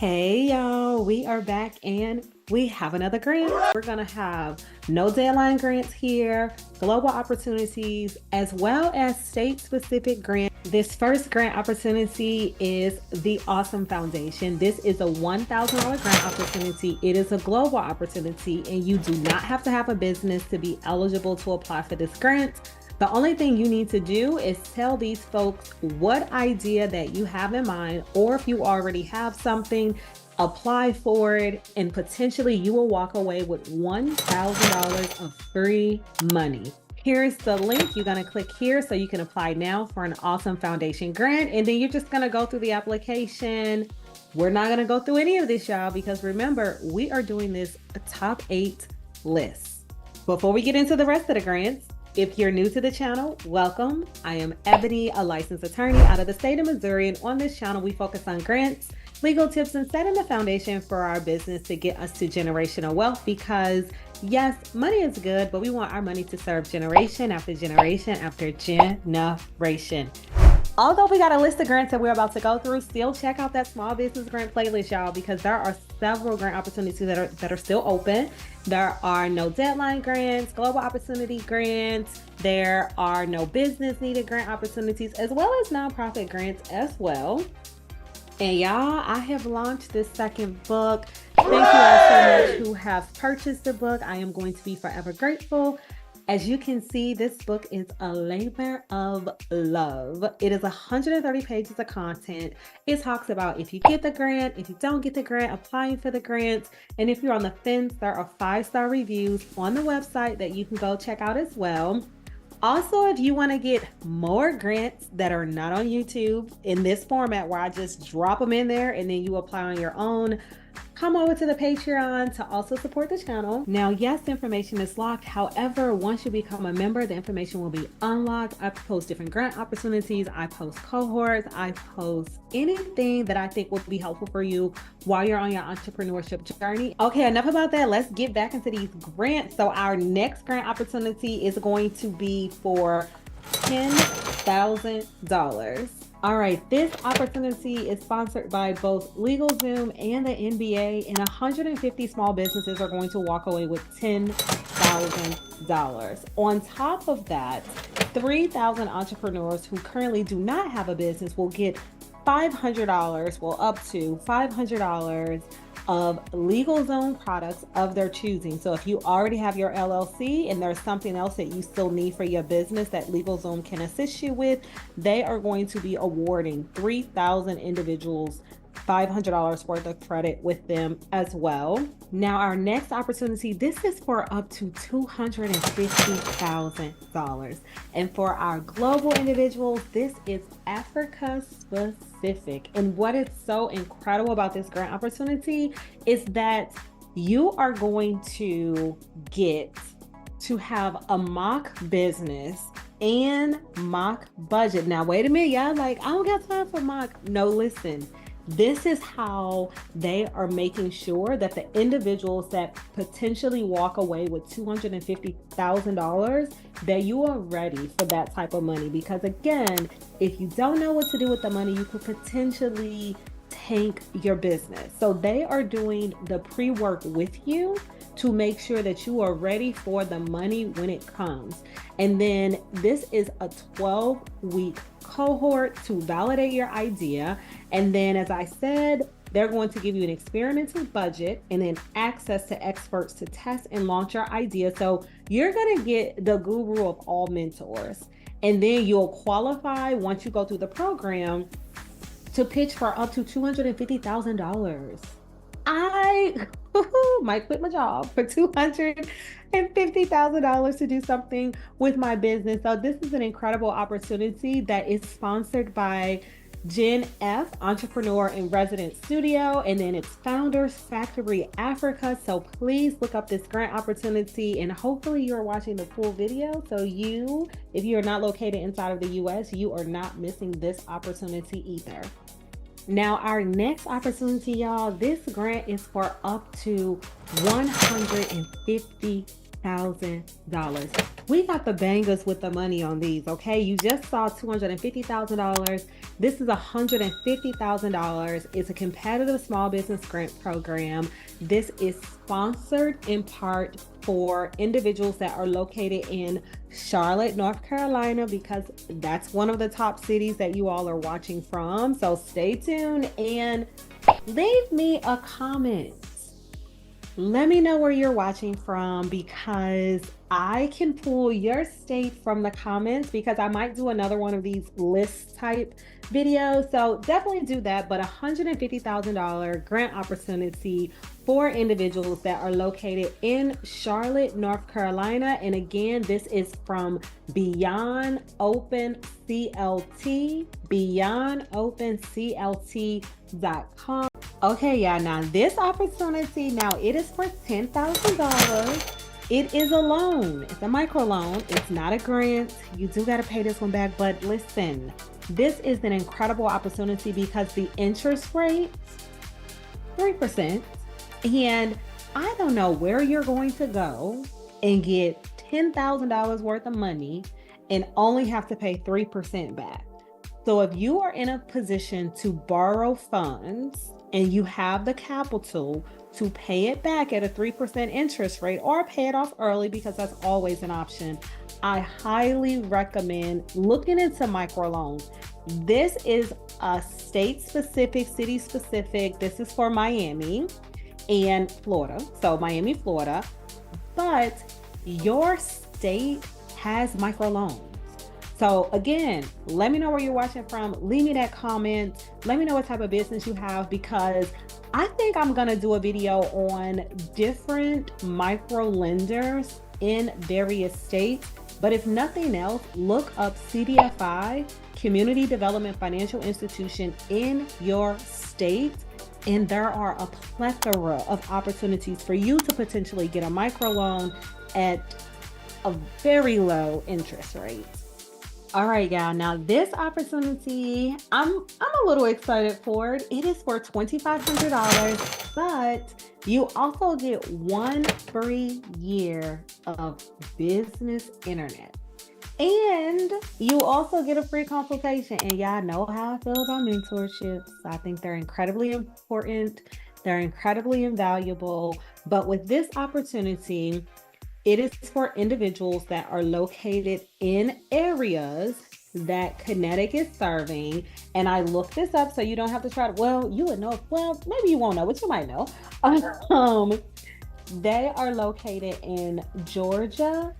Hey y'all, we are back and we have another grant. We're gonna have no deadline grants here, global opportunities, as well as state-specific grants. This first grant opportunity is the Awesome Foundation. This is a $1,000 grant opportunity. It is a global opportunity, and you do not have to have a business to be eligible to apply for this grant. The only thing you need to do is tell these folks what idea that you have in mind, or if you already have something, apply for it, and potentially you will walk away with $1,000 of free money. Here's the link. You're going to click here so you can apply now for an Awesome Foundation grant. And then you're just going to go through the application. We're not going to go through any of this, y'all, because remember, we are doing this top 8 list. Before we get into the rest of the grants, if you're new to the channel, welcome. I am Ebony, a licensed attorney out of the state of Missouri, and on this channel, we focus on grants, legal tips, and setting the foundation for our business to get us to generational wealth because, yes, money is good, but we want our money to serve generation after generation after generation. Although we got a list of grants that we're about to go through, still check out that small business grant playlist, y'all, because there are several grant opportunities that are still open. There are no deadline grants, global opportunity grants. There are no business needed grant opportunities, as well as nonprofit grants as well. And y'all, I have launched this second book. Thank you all so much who have purchased the book. I am going to be forever grateful. As you can see, this book is a labor of love. It is 130 pages of content. It talks about if you get the grant, if you don't get the grant, applying for the grants. And if you're on the fence, there are 5-star reviews on the website that you can go check out as well. Also, if you want to get more grants that are not on YouTube in this format where I just drop them in there and then you apply on your own, come over to the Patreon to also support the channel. Now, yes, information is locked. However, once you become a member, the information will be unlocked. I post different grant opportunities. I post cohorts. I post anything that I think will be helpful for you while you're on your entrepreneurship journey. Okay, enough about that. Let's get back into these grants. So our next grant opportunity is going to be for $10,000. All right, this opportunity is sponsored by both LegalZoom and the NBA, and 150 small businesses are going to walk away with $10,000. On top of that, 3,000 entrepreneurs who currently do not have a business will get $500, well, up to $500 of LegalZoom products of their choosing. So if you already have your LLC and there's something else that you still need for your business that LegalZoom can assist you with, they are going to be awarding 3,000 individuals $500 worth of credit with them as well. Now, our next opportunity, this is for up to $250,000. And for our global individuals, this is Africa specific. And what is so incredible about this grant opportunity is that you are going to get to have a mock business and mock budget. Now, wait a minute, y'all, like, I don't got time for mock. No, listen. This is how they are making sure that the individuals that potentially walk away with $250,000, that you are ready for that type of money. Because again, if you don't know what to do with the money, you could potentially tank your business. So they are doing the pre-work with you to make sure that you are ready for the money when it comes. And then this is a 12-week cohort to validate your idea. And then, as I said, they're going to give you an experimental budget and then access to experts to test and launch your idea. So you're going to get the guru of all mentors. And then you'll qualify once you go through the program to pitch for up to $250,000. I might quit my job for $250,000 to do something with my business. So this is an incredible opportunity that is sponsored by Gen F, Entrepreneur in Residence Studio, and then it's Founders Factory Africa. So please look up this grant opportunity, and hopefully you're watching the full video. So if you're not located inside of the US, you are not missing this opportunity either. Now, our next opportunity, y'all, this grant is for up to $150,000. We got the bangers with the money on these, okay? You just saw $250,000. This is $150,000. It's a competitive small business grant program. This is sponsored in part for individuals that are located in Charlotte, North Carolina, because that's one of the top cities that you all are watching from. So stay tuned and leave me a comment. Let me know where you're watching from, because I can pull your state from the comments, because I might do another one of these list type videos. So definitely do that. But $150,000 grant opportunity for individuals that are located in Charlotte, North Carolina. And again, this is from Beyond Open CLT, beyondopenclt.com. Okay, yeah, now this opportunity, now it is for $10,000. It is a loan. It's a micro loan. It's not a grant. You do got to pay this one back. But listen, this is an incredible opportunity because the interest rate, 3%. And I don't know where you're going to go and get $10,000 worth of money and only have to pay 3% back. So if you are in a position to borrow funds and you have the capital to pay it back at a 3% interest rate, or pay it off early, because that's always an option, I highly recommend looking into microloans. This is a state-specific, city-specific. This is for Miami and Florida. So Miami, Florida. But your state has microloans. So again, let me know where you're watching from. Leave me that comment. Let me know what type of business you have, because I think I'm gonna do a video on different micro lenders in various states. But if nothing else, look up CDFI, Community Development Financial Institution, in your state. And there are a plethora of opportunities for you to potentially get a microloan at a very low interest rate. All right, y'all. Now this opportunity, I'm a little excited for it. It is for $2,500, but you also get 1 free year of business internet. And you also get a free consultation. And y'all know how I feel about mentorships. I think they're incredibly important. They're incredibly invaluable. But with this opportunity, it is for individuals that are located in areas that Kinetic is serving. And I looked this up so you don't have to try to, well, you would know, well, maybe you won't know, but you might know. They are located in Georgia,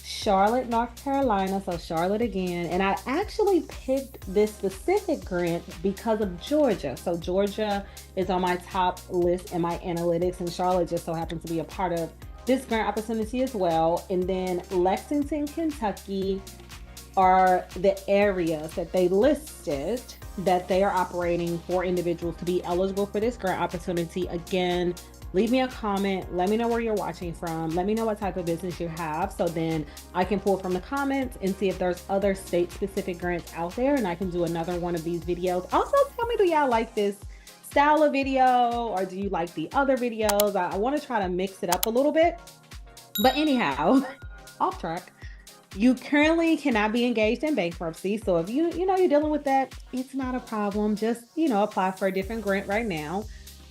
Charlotte, North Carolina, so Charlotte again. And I actually picked this specific grant because of Georgia. So Georgia is on my top list in my analytics, and Charlotte just so happens to be a part of this grant opportunity as well. And then Lexington, Kentucky are the areas that they listed that they are operating for individuals to be eligible for this grant opportunity. Again, leave me a comment. Let me know where you're watching from. Let me know what type of business you have, so then I can pull from the comments and see if there's other state-specific grants out there, and I can do another one of these videos. Also, tell me, do y'all like this style of video, or do you like the other videos? I want to try to mix it up a little bit. But anyhow, off track. You currently cannot be engaged in bankruptcy. So if you're dealing with that, it's not a problem. Just, apply for a different grant right now.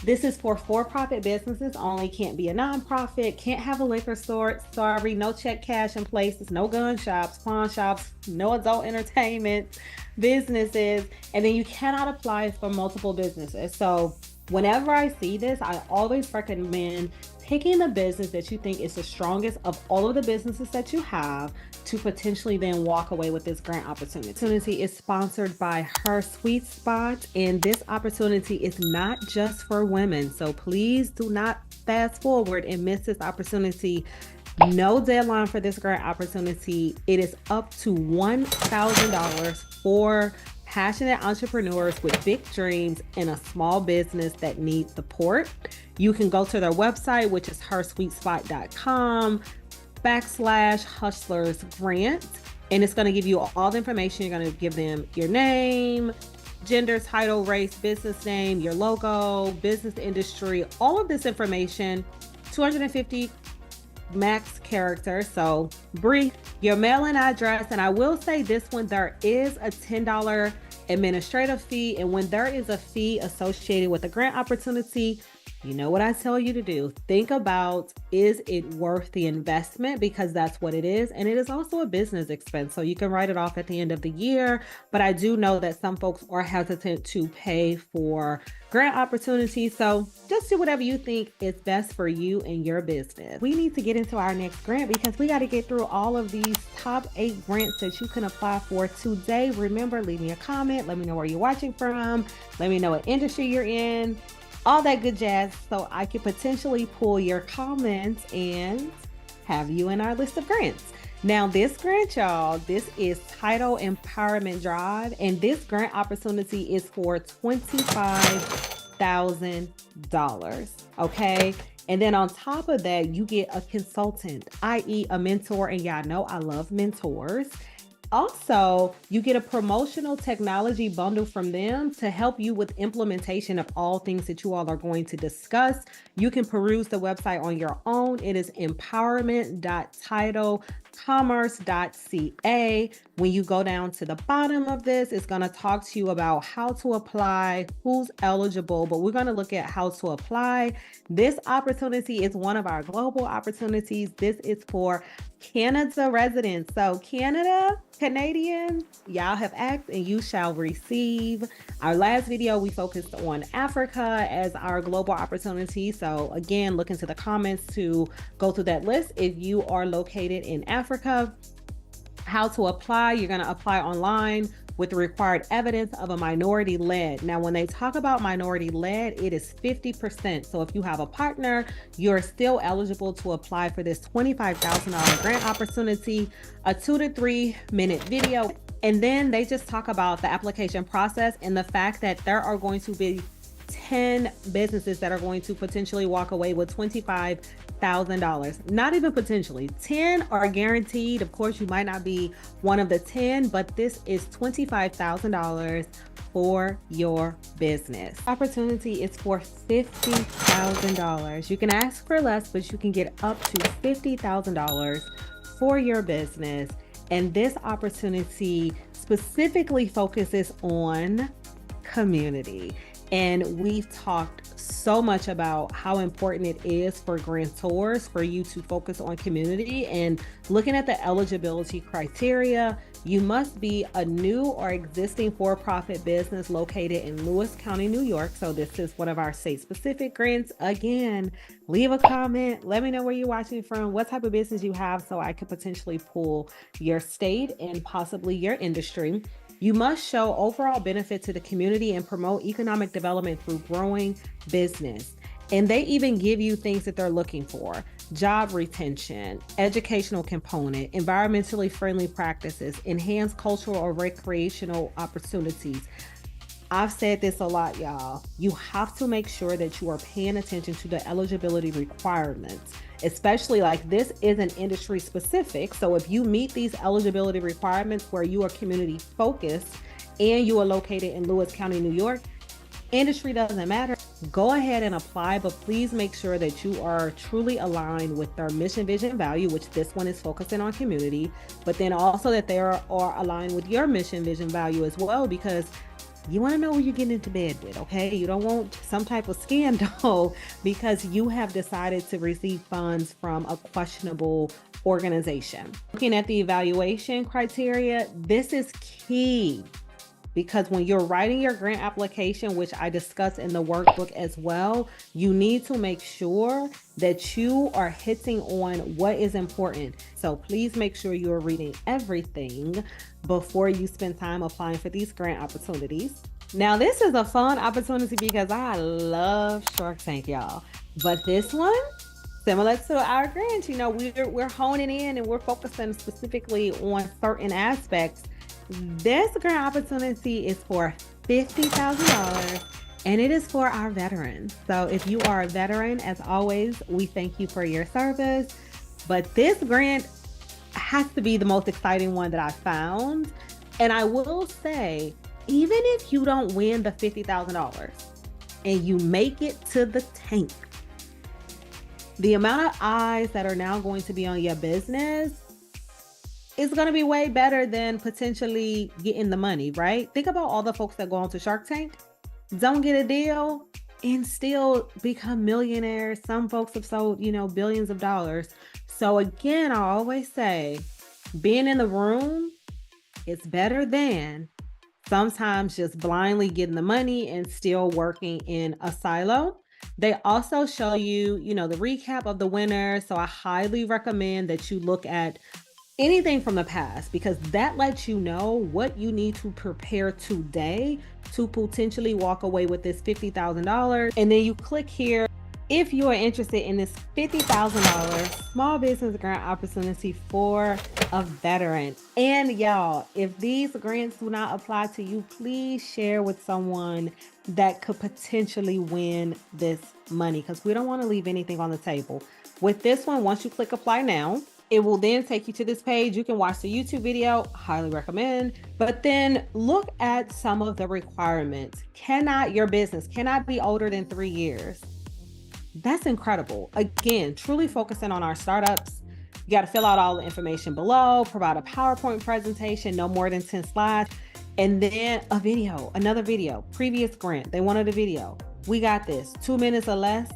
This is for-profit businesses only. Can't be a nonprofit, can't have a liquor store. Sorry, no check cash in places, no gun shops, pawn shops, no adult entertainment businesses. And then you cannot apply for multiple businesses. So whenever I see this, I always recommend picking the business that you think is the strongest of all of the businesses that you have to potentially then walk away with this grant opportunity. This opportunity is sponsored by Her Sweet Spot, and this opportunity is not just for women. So please do not fast forward and miss this opportunity. No deadline for this grant opportunity. It is up to $1,000 for passionate entrepreneurs with big dreams and a small business that needs support. You can go to their website, which is hersweetspot.com/hustlers grant. And it's going to give you all the information. You're going to give them your name, gender, title, race, business name, your logo, business industry, all of this information. $250 max characters, so brief, your mailing address, and I will say this one, there is a $10 administrative fee, and when there is a fee associated with a grant opportunity, you know what I tell you to do. Think about, is it worth the investment? Because that's what it is. And it is also a business expense. So you can write it off at the end of the year. But I do know that some folks are hesitant to pay for grant opportunities. So just do whatever you think is best for you and your business. We need to get into our next grant because we got to get through all of these top 8 grants that you can apply for today. Remember, leave me a comment. Let me know where you're watching from. Let me know what industry you're in. All that good jazz, so I could potentially pull your comments and have you in our list of grants. Now this grant, y'all, this is Title Empowerment Drive, and this grant opportunity is for $25,000, okay? And then on top of that, you get a consultant, i.e. a mentor, and y'all know I love mentors. Also, you get a promotional technology bundle from them to help you with implementation of all things that you all are going to discuss. You can peruse the website on your own. It is empowerment.titlecommerce.ca. When you go down to the bottom of this, it's going to talk to you about how to apply, who's eligible, but we're going to look at how to apply. This opportunity is one of our global opportunities. This is for Canada residents. So Canadians, y'all have asked and you shall receive. Our last video, we focused on Africa as our global opportunity. So again, look into the comments to go through that list. If you are located in Africa, how to apply, you're going to apply online with the required evidence of a minority led. Now, when they talk about minority led, it is 50%. So if you have a partner, you're still eligible to apply for this $25,000 grant opportunity, a 2 to 3 minute video. And then they just talk about the application process and the fact that there are going to be 10 businesses that are going to potentially walk away with $25,000. Not even potentially, 10 are guaranteed. Of course, you might not be one of the 10, but this is $25,000 for your business. Opportunity is for $50,000. You can ask for less, but you can get up to $50,000 for your business. And this opportunity specifically focuses on community. And we've talked so much about how important it is for grantors for you to focus on community. And looking at the eligibility criteria, you must be a new or existing for-profit business located in Lewis County, New York. So this is one of our state-specific grants. Again, leave a comment. Let me know where you're watching from, what type of business you have, so I could potentially pull your state and possibly your industry. You must show overall benefit to the community and promote economic development through growing business. And they even give you things that they're looking for: job retention, educational component, environmentally friendly practices, enhanced cultural or recreational opportunities. I've said this a lot, y'all. You have to make sure that you are paying attention to the eligibility requirements, especially like this isn't industry specific. So if you meet these eligibility requirements where you are community focused and you are located in Lewis County, New York, industry doesn't matter. Go ahead and apply, but please make sure that you are truly aligned with their mission, vision, value, which this one is focusing on community, but then also that they are aligned with your mission, vision, value as well, because you want to know who you're getting into bed with, okay? You don't want some type of scandal because you have decided to receive funds from a questionable organization. Looking at the evaluation criteria, this is key, because when you're writing your grant application, which I discuss in the workbook as well, you need to make sure that you are hitting on what is important. So please make sure you are reading everything before you spend time applying for these grant opportunities. Now, this is a fun opportunity because I love Shark Tank, y'all. But this one, similar to our grants, you know, we're honing in and we're focusing specifically on certain aspects. This grant opportunity is for $50,000 and it is for our veterans. So if you are a veteran, as always, we thank you for your service. But this grant has to be the most exciting one that I found. And I will say, even if you don't win the $50,000 and you make it to the tank, The amount of eyes that are now going to be on your business is going to be way better than potentially getting the money, right? Think about all the folks that go on to Shark Tank, don't get a deal, and still become millionaires. Some folks have sold, billions of dollars. So again, I always say being in the room is better than sometimes just blindly getting the money and still working in a silo. They also show you, the recap of the winner. So I highly recommend that you look at anything from the past, because that lets you know what you need to prepare today to potentially walk away with this $50,000. And then you click here if you are interested in this $50,000 small business grant opportunity for a veteran. And y'all, if these grants do not apply to you, please share with someone that could potentially win this money, because we don't want to leave anything on the table. With this one, once you click apply now, it will then take you to this page. You can watch the YouTube video, highly recommend, but then look at some of the requirements. Your business cannot be older than 3 years. That's incredible. Again, truly focusing on our startups. You got to fill out all the information below, provide a PowerPoint presentation, no more than 10 slides, and then another video, previous grant. They wanted a video. We got this, 2 minutes or less.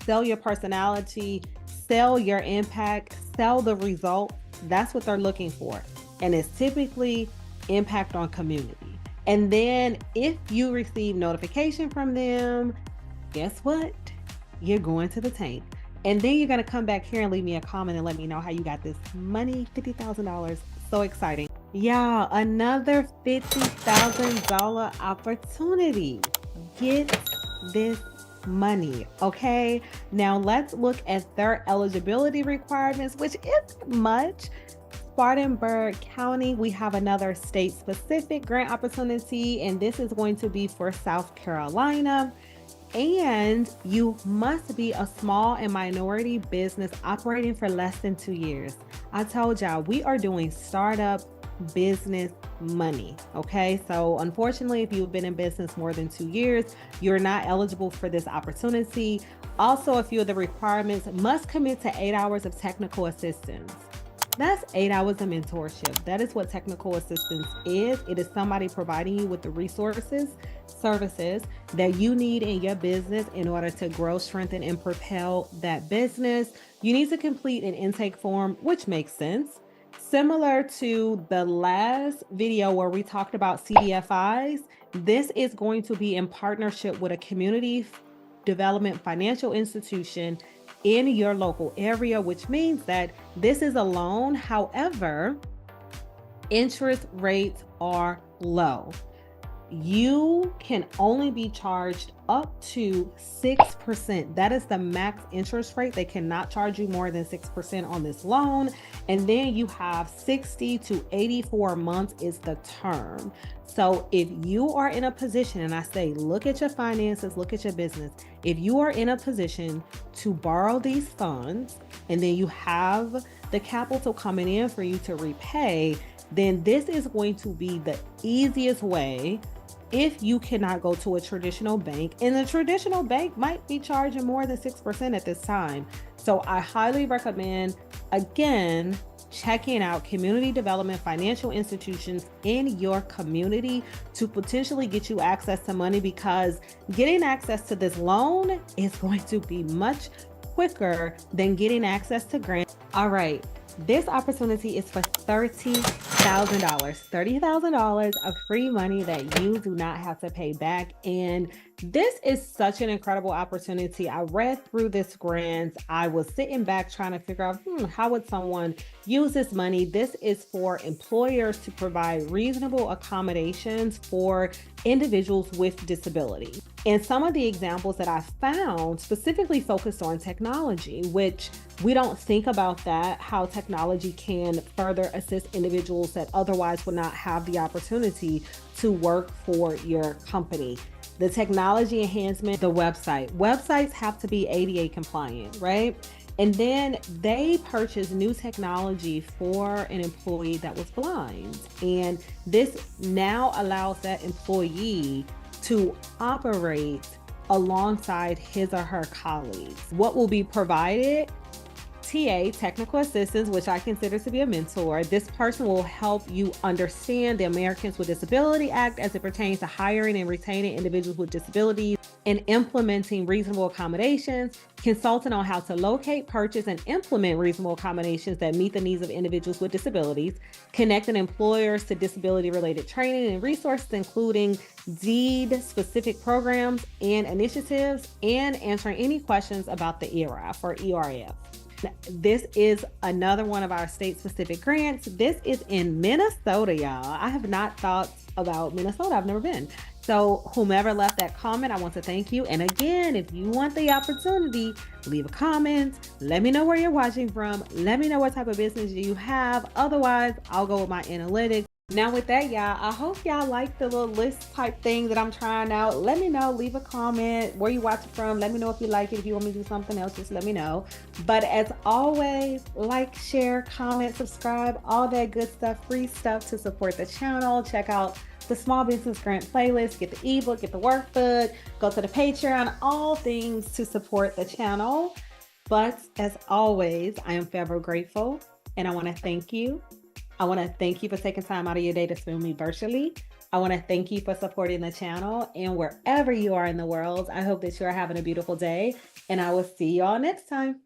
Sell your personality, sell your impact, sell the result. That's what they're looking for. And it's typically impact on community. And then if you receive notification from them, guess what? You're going to the tank. And then you're going to come back here and leave me a comment and let me know how you got this money, $50,000. So exciting. Yeah, another $50,000 opportunity. Get this money. Okay. Now let's look at their eligibility requirements, which isn't much. Spartanburg County, we have another state-specific grant opportunity, and this is going to be for South Carolina. And you must be a small and minority business operating for less than 2 years. I told y'all, we are doing startup business money. Okay. So unfortunately, if you've been in business more than 2 years, you're not eligible for this opportunity. Also, a few of the requirements: must commit to 8 hours of technical assistance. That's 8 hours of mentorship. That is what technical assistance is. It is somebody providing you with the resources, services that you need in your business in order to grow, strengthen, and propel that business. You need to complete an intake form, which makes sense. Similar to the last video where we talked about CDFIs, this is going to be in partnership with a community development financial institution in your local area, which means that this is a loan. However, interest rates are low. You can only be charged up to 6%. That is the max interest rate. They cannot charge you more than 6% on this loan. And then you have 60 to 84 months is the term. So if you are in a position, and I say, look at your finances, look at your business. If you are in a position to borrow these funds, and then you have the capital coming in for you to repay, then this is going to be the easiest way. If you cannot go to a traditional bank, and the traditional bank might be charging more than 6% at this time. So I highly recommend, again, checking out community development financial institutions in your community to potentially get you access to money, because getting access to this loan is going to be much quicker than getting access to grants. All right. This opportunity is for $30,000. $30,000 of free money that you do not have to pay back. And this is such an incredible opportunity. I read through this grant. I was sitting back trying to figure out, how would someone use this money? This is for employers to provide reasonable accommodations for individuals with disability. And some of the examples that I found specifically focused on technology, which we don't think about that, how technology can further assist individuals that otherwise would not have the opportunity to work for your company. The technology enhancement, the website. Websites have to be ADA compliant, right? And then they purchased new technology for an employee that was blind. And this now allows that employee to operate alongside his or her colleagues. What will be provided? TA, technical assistance, which I consider to be a mentor. This person will help you understand the Americans with Disability Act as it pertains to hiring and retaining individuals with disabilities and implementing reasonable accommodations, consulting on how to locate, purchase, and implement reasonable accommodations that meet the needs of individuals with disabilities, connecting employers to disability-related training and resources, including deed-specific programs and initiatives, and answering any questions about the ERA for ERF. This is another one of our state-specific grants. This is in Minnesota, y'all. I have not thought about Minnesota. I've never been. So whomever left that comment, I want to thank you. And again, if you want the opportunity, leave a comment. Let me know where you're watching from. Let me know what type of business you have. Otherwise, I'll go with my analytics. Now with that, y'all, I hope y'all like the little list type thing that I'm trying out. Let me know, leave a comment where you watching from. Let me know if you like it. If you want me to do something else, just let me know. But as always, like, share, comment, subscribe, all that good stuff, free stuff to support the channel. Check out the small business grant playlist, get the ebook, get the workbook, go to the Patreon, all things to support the channel. But as always, I am forever grateful and I want to thank you. I want to thank you for taking time out of your day to spend with me virtually. I want to thank you for supporting the channel, and wherever you are in the world, I hope that you are having a beautiful day, and I will see you all next time.